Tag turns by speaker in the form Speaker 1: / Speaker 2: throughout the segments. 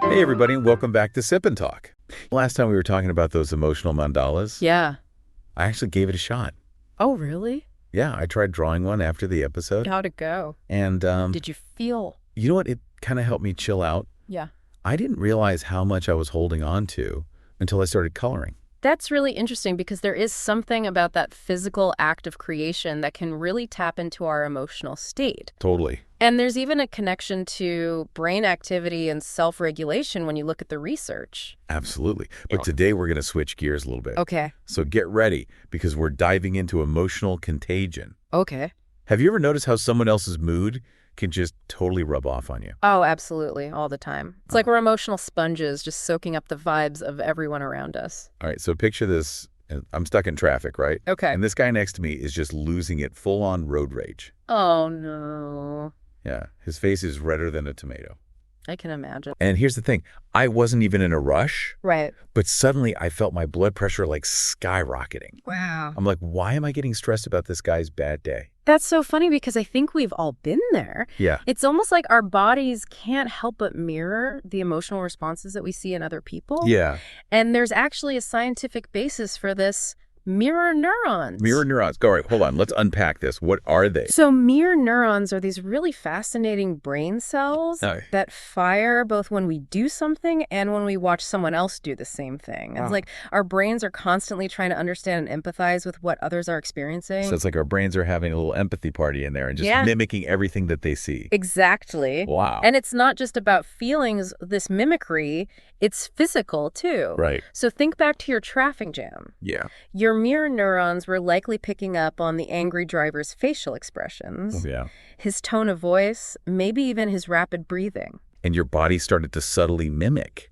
Speaker 1: Hey everybody, and welcome back to Sip and Talk. Last time we were talking about those emotional mandalas.
Speaker 2: Yeah.
Speaker 1: I actually gave it a shot.
Speaker 2: Oh, really?
Speaker 1: Yeah, I tried drawing one after the episode.
Speaker 2: How'd it go?
Speaker 1: And
Speaker 2: did you feel?
Speaker 1: you know what? It kind of helped me chill out.
Speaker 2: Yeah.
Speaker 1: I didn't realize how much I was holding on to until I started coloring.
Speaker 2: That's really interesting because there is something about that physical act of creation that can really tap into our emotional state.
Speaker 1: Totally.
Speaker 2: And there's even a connection to brain activity and self-regulation when you look at the research.
Speaker 1: Absolutely. But today we're going to switch gears a little bit.
Speaker 2: Okay.
Speaker 1: So get ready because we're diving into emotional contagion.
Speaker 2: Okay.
Speaker 1: Have you ever noticed how someone else's mood can just totally rub off on you?
Speaker 2: Oh, absolutely. All the time. It's like we're emotional sponges just soaking up the vibes of everyone around us.
Speaker 1: All right, so picture this. I'm stuck in traffic, right?
Speaker 2: Okay.
Speaker 1: And this guy next to me is just losing it full-on road rage.
Speaker 2: Oh, no.
Speaker 1: Yeah, his face is redder than a tomato.
Speaker 2: I can imagine.
Speaker 1: And here's the thing. I wasn't even in a rush,
Speaker 2: Right.
Speaker 1: but suddenly I felt my blood pressure like skyrocketing.
Speaker 2: Wow.
Speaker 1: I'm like, why am I getting stressed about this guy's bad day?
Speaker 2: That's so funny because I think we've all been there.
Speaker 1: Yeah.
Speaker 2: It's almost like our bodies can't help but mirror the emotional responses that we see in other people.
Speaker 1: Yeah.
Speaker 2: And there's actually a scientific basis for this. Mirror neurons.
Speaker 1: Mirror neurons. All right, hold on. Let's unpack this. What are they?
Speaker 2: So mirror neurons are these really fascinating brain cells that fire both when we do something and when we watch someone else do the same thing. It's like our brains are constantly trying to understand and empathize with what others are experiencing.
Speaker 1: So it's like our brains are having a little empathy party in there and just mimicking everything that they see.
Speaker 2: Exactly.
Speaker 1: Wow.
Speaker 2: And it's not just about feelings, this mimicry, it's physical too.
Speaker 1: Right.
Speaker 2: So think back to your traffic jam.
Speaker 1: Yeah.
Speaker 2: Your mirror neurons were likely picking up on the angry driver's facial expressions, his tone of voice, maybe even his rapid breathing.
Speaker 1: And your body started to subtly mimic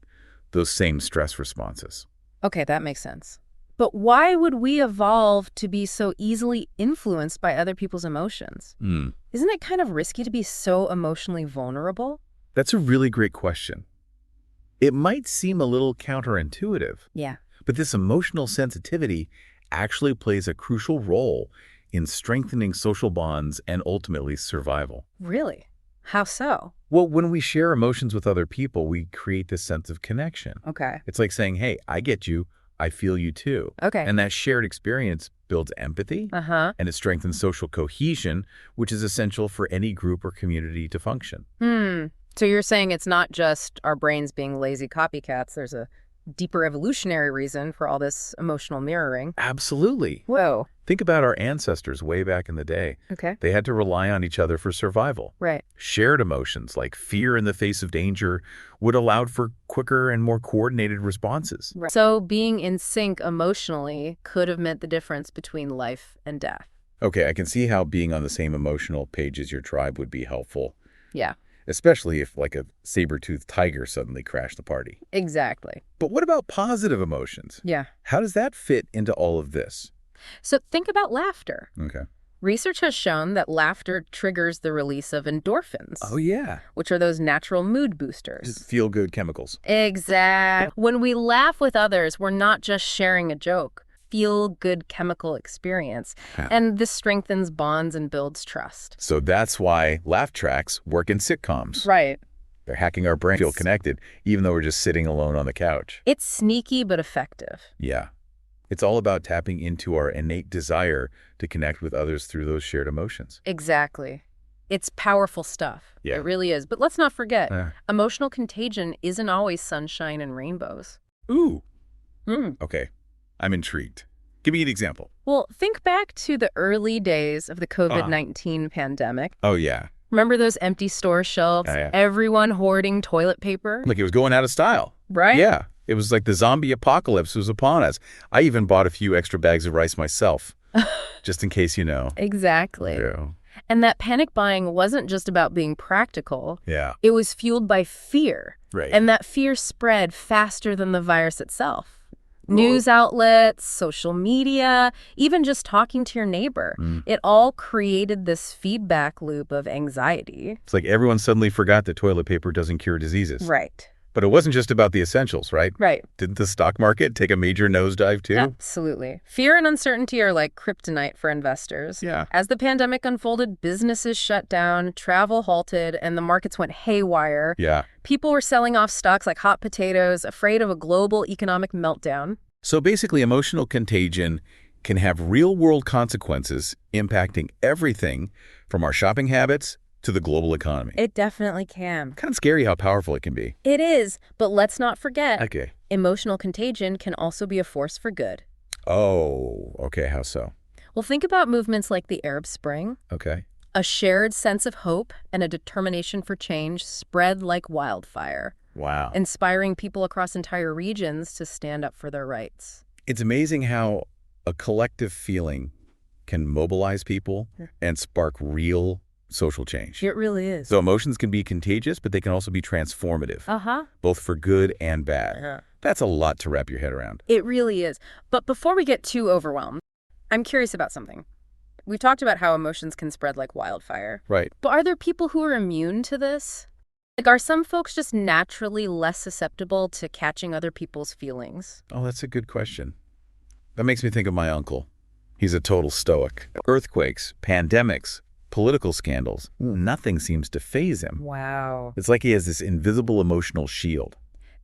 Speaker 1: those same stress responses.
Speaker 2: Okay, that makes sense. But why would we evolve to be so easily influenced by other people's emotions? Isn't it kind of risky to be so emotionally vulnerable?
Speaker 1: That's a really great question. It might seem a little counterintuitive.
Speaker 2: Yeah.
Speaker 1: But this emotional sensitivity actually plays a crucial role in strengthening social bonds and ultimately survival.
Speaker 2: Really? How so?
Speaker 1: Well, when we share emotions with other people, we create this sense of connection.
Speaker 2: Okay.
Speaker 1: It's like saying, hey, I get you, I feel you too.
Speaker 2: Okay.
Speaker 1: And that shared experience builds empathy, and it strengthens social cohesion, which is essential for any group or community to function.
Speaker 2: So you're saying it's not just our brains being lazy copycats, there's a deeper evolutionary reason for all this emotional mirroring.
Speaker 1: Absolutely.
Speaker 2: Whoa.
Speaker 1: Think about our ancestors way back in the day.
Speaker 2: Okay.
Speaker 1: They had to rely on each other for survival.
Speaker 2: Right.
Speaker 1: Shared emotions like fear in the face of danger would allow for quicker and more coordinated responses.
Speaker 2: Right. So being in sync emotionally could have meant the difference between life and death.
Speaker 1: Okay, I can see how being on the same emotional page as your tribe would be helpful.
Speaker 2: Yeah.
Speaker 1: Especially if like a saber-toothed tiger suddenly crashed the party.
Speaker 2: Exactly.
Speaker 1: But what about positive emotions?
Speaker 2: Yeah.
Speaker 1: How does that fit into all of this?
Speaker 2: So think about laughter.
Speaker 1: Okay.
Speaker 2: Research has shown that laughter triggers the release of endorphins.
Speaker 1: Oh, yeah.
Speaker 2: Which are those natural mood boosters.
Speaker 1: Feel-good chemicals.
Speaker 2: Exactly. When we laugh with others, we're not just sharing a joke. Feel-good chemical experience. And this strengthens bonds and builds trust.
Speaker 1: So that's why laugh tracks work in sitcoms.
Speaker 2: Right.
Speaker 1: They're hacking our brain to feel connected, even though we're just sitting alone on the couch.
Speaker 2: It's sneaky but effective.
Speaker 1: Yeah. It's all about tapping into our innate desire to connect with others through those shared emotions.
Speaker 2: Exactly. It's powerful stuff.
Speaker 1: Yeah.
Speaker 2: It really is. But let's not forget, emotional contagion isn't always sunshine and rainbows.
Speaker 1: Ooh. Okay. I'm intrigued. Give me an example.
Speaker 2: Well, think back to the early days of the COVID-19 pandemic.
Speaker 1: Oh, yeah.
Speaker 2: Remember those empty store shelves? Everyone hoarding toilet paper?
Speaker 1: Like it was going out of style.
Speaker 2: Right?
Speaker 1: Yeah. It was like the zombie apocalypse was upon us. I even bought a few extra bags of rice myself, just in case, you know.
Speaker 2: Exactly.
Speaker 1: Yeah.
Speaker 2: And that panic buying wasn't just about being practical.
Speaker 1: Yeah.
Speaker 2: It was fueled by fear.
Speaker 1: Right.
Speaker 2: And that fear spread faster than the virus itself. News outlets, social media, even just talking to your neighbor. It all created this feedback loop of anxiety.
Speaker 1: It's like everyone suddenly forgot that toilet paper doesn't cure diseases.
Speaker 2: Right.
Speaker 1: But it wasn't just about the essentials, right?
Speaker 2: Right.
Speaker 1: Didn't the stock market take a major nosedive too?
Speaker 2: Absolutely. Fear and uncertainty are like kryptonite for investors.
Speaker 1: Yeah.
Speaker 2: As the pandemic unfolded, businesses shut down, travel halted, and the markets went haywire.
Speaker 1: Yeah.
Speaker 2: People were selling off stocks like hot potatoes, afraid of a global economic meltdown.
Speaker 1: So basically, emotional contagion can have real-world consequences impacting everything from our shopping habits to the global economy.
Speaker 2: It definitely can.
Speaker 1: Kind of scary how powerful it can be.
Speaker 2: It is, but let's not forget,
Speaker 1: Okay.
Speaker 2: emotional contagion can also be a force for good.
Speaker 1: Oh, okay. How so?
Speaker 2: Well, think about movements like the Arab Spring.
Speaker 1: Okay.
Speaker 2: A shared sense of hope and a determination for change spread like wildfire,
Speaker 1: Wow.
Speaker 2: inspiring people across entire regions to stand up for their rights.
Speaker 1: It's amazing how a collective feeling can mobilize people and spark real social change.
Speaker 2: It really is.
Speaker 1: So emotions can be contagious, but they can also be transformative, both for good and bad. That's a lot to wrap your head around.
Speaker 2: It really is. But before we get too overwhelmed, I'm curious about something. We've talked about how emotions can spread like wildfire.
Speaker 1: Right.
Speaker 2: But are there people who are immune to this? Like, are some folks just naturally less susceptible to catching other people's feelings?
Speaker 1: Oh, that's a good question. That makes me think of my uncle. He's a total stoic. Earthquakes, pandemics, political scandals, nothing seems to faze him.
Speaker 2: Wow.
Speaker 1: It's like he has this invisible emotional shield.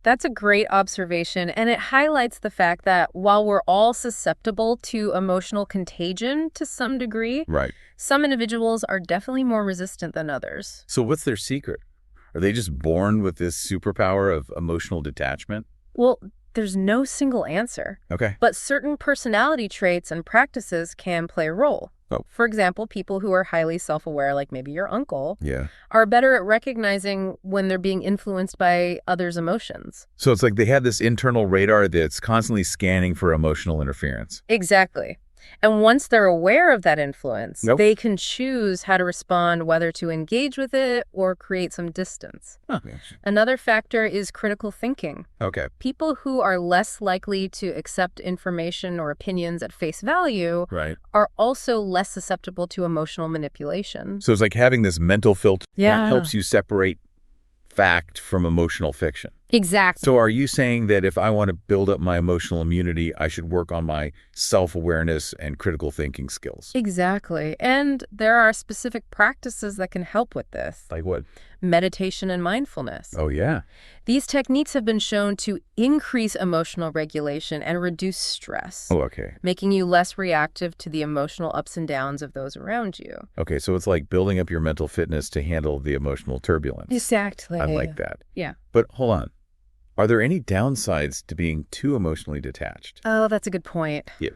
Speaker 2: That's a great observation, and it highlights the fact that while we're all susceptible to emotional contagion to some degree,
Speaker 1: Right.
Speaker 2: some individuals are definitely more resistant than others.
Speaker 1: So what's their secret? Are they just born with this superpower of emotional detachment?
Speaker 2: Well, there's no single answer.
Speaker 1: Okay.
Speaker 2: But certain personality traits and practices can play a role.
Speaker 1: Oh.
Speaker 2: For example, people who are highly self-aware, like maybe your uncle,
Speaker 1: Yeah.
Speaker 2: are better at recognizing when they're being influenced by others' emotions.
Speaker 1: So it's like they have this internal radar that's constantly scanning for emotional interference.
Speaker 2: Exactly. And once they're aware of that influence,
Speaker 1: Nope.
Speaker 2: they can choose how to respond, whether to engage with it or create some distance.
Speaker 1: Huh.
Speaker 2: Another factor is critical thinking.
Speaker 1: Okay.
Speaker 2: People who are less likely to accept information or opinions at face value
Speaker 1: Right.
Speaker 2: are also less susceptible to emotional manipulation.
Speaker 1: So it's like having this mental filter
Speaker 2: Yeah.
Speaker 1: that helps you separate fact from emotional fiction.
Speaker 2: Exactly.
Speaker 1: So are you saying that if I want to build up my emotional immunity, I should work on my self-awareness and critical thinking skills?
Speaker 2: Exactly. And there are specific practices that can help with this.
Speaker 1: Like what?
Speaker 2: Meditation and mindfulness.
Speaker 1: Oh, yeah.
Speaker 2: These techniques have been shown to increase emotional regulation and reduce stress,
Speaker 1: Oh, okay.
Speaker 2: making you less reactive to the emotional ups and downs of those around you.
Speaker 1: Okay, so it's like building up your mental fitness to handle the emotional turbulence.
Speaker 2: Exactly.
Speaker 1: I like that.
Speaker 2: Yeah.
Speaker 1: But hold on. Are there any downsides to being too emotionally detached?
Speaker 2: Oh, that's a good point.
Speaker 1: Yeah.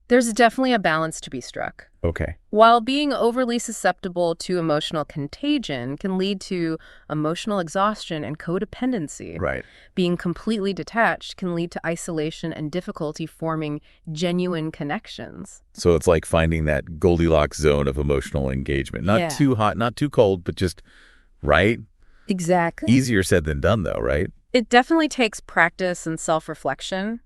Speaker 2: There's definitely a balance to be struck.
Speaker 1: Okay.
Speaker 2: While being overly susceptible to emotional contagion can lead to emotional exhaustion and codependency,
Speaker 1: Right.
Speaker 2: being completely detached can lead to isolation and difficulty forming genuine connections.
Speaker 1: So it's like finding that Goldilocks zone of emotional engagement. Not
Speaker 2: Yeah.
Speaker 1: too hot, not too cold, but just right.
Speaker 2: Exactly.
Speaker 1: Easier said than done, though, right?
Speaker 2: It definitely takes practice and self-reflection,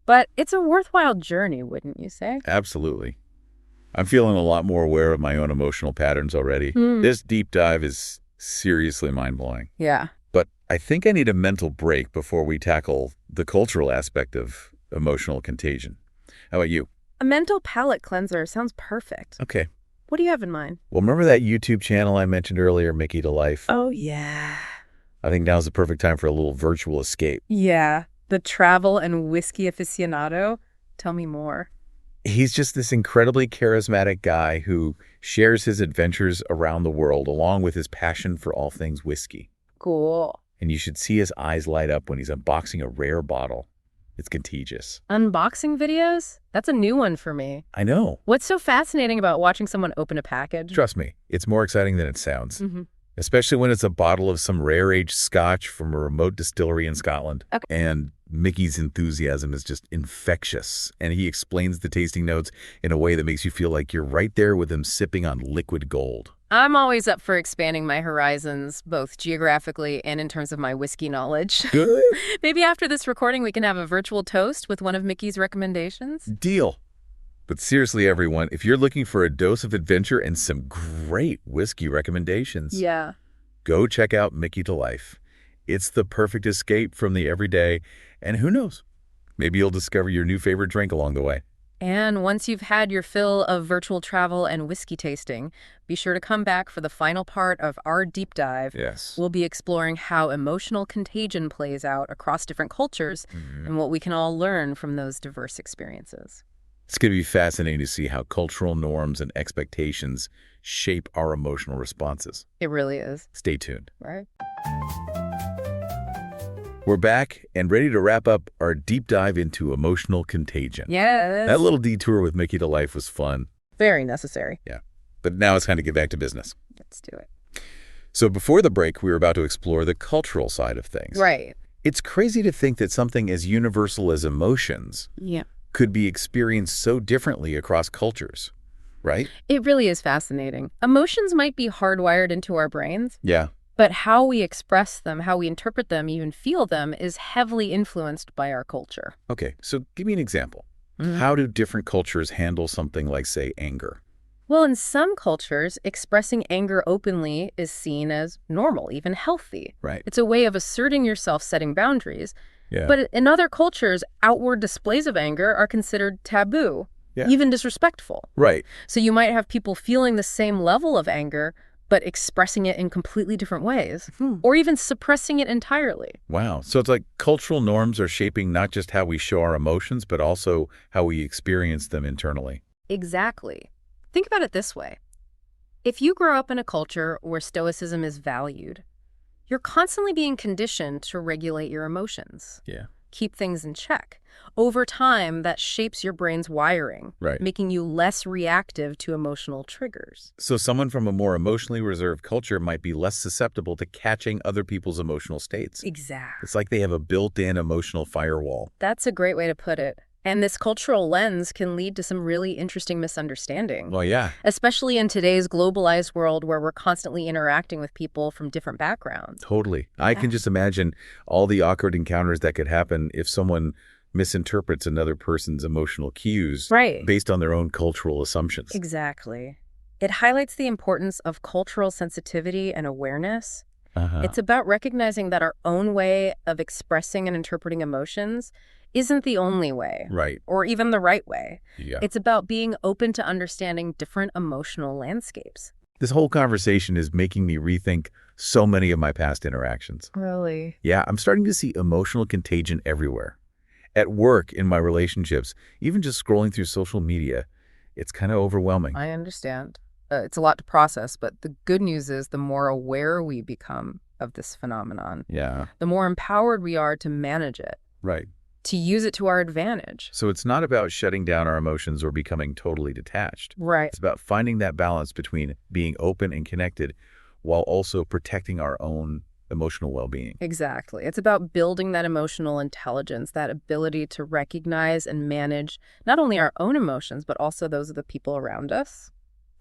Speaker 2: but it's a worthwhile journey, wouldn't you say?
Speaker 1: Absolutely. I'm feeling a lot more aware of my own emotional patterns already. This deep dive is seriously mind-blowing.
Speaker 2: Yeah.
Speaker 1: But I think I need a mental break before we tackle the cultural aspect of emotional contagion. How about you?
Speaker 2: A mental palate cleanser sounds perfect.
Speaker 1: Okay.
Speaker 2: What do you have in mind?
Speaker 1: Well, remember that YouTube channel I mentioned earlier, Mickeytolife?
Speaker 2: Oh, yeah.
Speaker 1: I think now's the perfect time for a little virtual escape.
Speaker 2: Yeah. The travel and whiskey aficionado? Tell me more.
Speaker 1: He's just this incredibly charismatic guy who shares his adventures around the world along with his passion for all things whiskey.
Speaker 2: Cool.
Speaker 1: And you should see his eyes light up when he's unboxing a rare bottle. It's contagious.
Speaker 2: Unboxing videos? That's a new one for me.
Speaker 1: I know.
Speaker 2: What's so fascinating about watching someone open a package?
Speaker 1: Trust me, it's more exciting than it sounds.
Speaker 2: Mm-hmm.
Speaker 1: Especially when it's a bottle of some rare-aged scotch from a remote distillery in Scotland.
Speaker 2: Okay.
Speaker 1: And Mickey's enthusiasm is just infectious. And he explains the tasting notes in a way that makes you feel like you're right there with him sipping on liquid gold.
Speaker 2: I'm always up for expanding my horizons, both geographically and in terms of my whiskey knowledge.
Speaker 1: Good.
Speaker 2: Maybe after this recording, we can have a virtual toast with one of Mickey's recommendations.
Speaker 1: Deal. But seriously, everyone, if you're looking for a dose of adventure and some great whiskey recommendations,
Speaker 2: Yeah.
Speaker 1: go check out Mickeytolife. It's the perfect escape from the everyday, and who knows? Maybe you'll discover your new favorite drink along the way.
Speaker 2: And once you've had your fill of virtual travel and whiskey tasting, be sure to come back for the final part of our deep dive.
Speaker 1: Yes.
Speaker 2: We'll be exploring how emotional contagion plays out across different cultures and what we can all learn from those diverse experiences.
Speaker 1: It's going to be fascinating to see how cultural norms and expectations shape our emotional responses.
Speaker 2: It really is.
Speaker 1: Stay tuned.
Speaker 2: Right.
Speaker 1: We're back and ready to wrap up our deep dive into emotional contagion.
Speaker 2: Yes.
Speaker 1: That little detour with Mickeytolife was fun.
Speaker 2: Very necessary.
Speaker 1: Yeah. But now it's time to get back to business.
Speaker 2: Let's do it.
Speaker 1: So before the break, we were about to explore the cultural side of things.
Speaker 2: Right.
Speaker 1: It's crazy to think that something as universal as emotions could be experienced so differently across cultures, right?
Speaker 2: It really is fascinating. Emotions might be hardwired into our brains.
Speaker 1: Yeah.
Speaker 2: But how we express them, how we interpret them, even feel them, is heavily influenced by our culture.
Speaker 1: Okay, so give me an example. How do different cultures handle something like, say, anger?
Speaker 2: Well, in some cultures, expressing anger openly is seen as normal, even healthy.
Speaker 1: Right.
Speaker 2: It's a way of asserting yourself, setting boundaries.
Speaker 1: Yeah.
Speaker 2: But in other cultures, outward displays of anger are considered taboo, even disrespectful.
Speaker 1: Right.
Speaker 2: So you might have people feeling the same level of anger, but expressing it in completely different ways, or even suppressing it entirely.
Speaker 1: Wow. So it's like cultural norms are shaping not just how we show our emotions, but also how we experience them internally.
Speaker 2: Exactly. Think about it this way. If you grow up in a culture where stoicism is valued, you're constantly being conditioned to regulate your emotions.
Speaker 1: Yeah.
Speaker 2: Keep things in check. Over time, that shapes your brain's wiring, making you less reactive to emotional triggers.
Speaker 1: So someone from a more emotionally reserved culture might be less susceptible to catching other people's emotional states.
Speaker 2: Exactly.
Speaker 1: It's like they have a built-in emotional firewall.
Speaker 2: That's a great way to put it. And this cultural lens can lead to some really interesting misunderstanding.
Speaker 1: Well, yeah.
Speaker 2: Especially in today's globalized world where we're constantly interacting with people from different backgrounds.
Speaker 1: Totally. I can just imagine all the awkward encounters that could happen if someone misinterprets another person's emotional cues based on their own cultural assumptions.
Speaker 2: Exactly. It highlights the importance of cultural sensitivity and awareness. It's about recognizing that our own way of expressing and interpreting emotions isn't the only way.
Speaker 1: Right.
Speaker 2: Or even the right way.
Speaker 1: Yeah.
Speaker 2: It's about being open to understanding different emotional landscapes.
Speaker 1: This whole conversation is making me rethink so many of my past interactions.
Speaker 2: Really?
Speaker 1: Yeah, I'm starting to see emotional contagion everywhere. At work, in my relationships, even just scrolling through social media, it's kind of overwhelming.
Speaker 2: I understand. It's a lot to process, but the good news is the more aware we become of this phenomenon, the more empowered we are to manage it.
Speaker 1: Right.
Speaker 2: To use it to our advantage.
Speaker 1: So it's not about shutting down our emotions or becoming totally detached.
Speaker 2: Right.
Speaker 1: It's about finding that balance between being open and connected while also protecting our own emotional well-being.
Speaker 2: Exactly. It's about building that emotional intelligence, that ability to recognize and manage not only our own emotions, but also those of the people around us.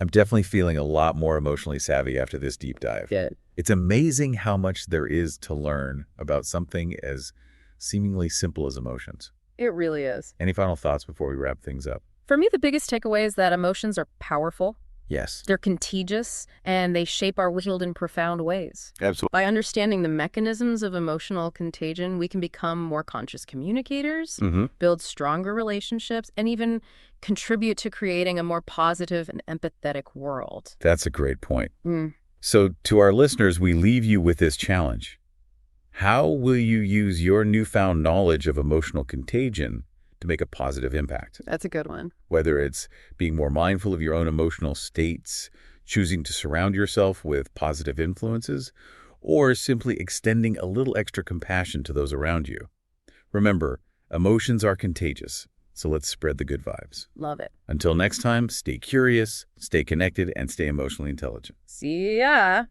Speaker 1: I'm definitely feeling a lot more emotionally savvy after this deep dive.
Speaker 2: Good.
Speaker 1: It's amazing how much there is to learn about something as seemingly simple as emotions.
Speaker 2: It really is.
Speaker 1: Any final thoughts before we wrap things up?
Speaker 2: For me, the biggest takeaway is that emotions are powerful.
Speaker 1: Yes.
Speaker 2: They're contagious, and they shape our world in profound ways.
Speaker 1: Absolutely.
Speaker 2: By understanding the mechanisms of emotional contagion, we can become more conscious communicators, build stronger relationships, and even contribute to creating a more positive and empathetic world.
Speaker 1: That's a great point. So to our listeners, we leave you with this challenge. How will you use your newfound knowledge of emotional contagion to make a positive impact?
Speaker 2: That's a good one.
Speaker 1: Whether it's being more mindful of your own emotional states, choosing to surround yourself with positive influences, or simply extending a little extra compassion to those around you. Remember, emotions are contagious, so let's spread the good vibes.
Speaker 2: Love it.
Speaker 1: Until next time, stay curious, stay connected, and stay emotionally intelligent.
Speaker 2: See ya.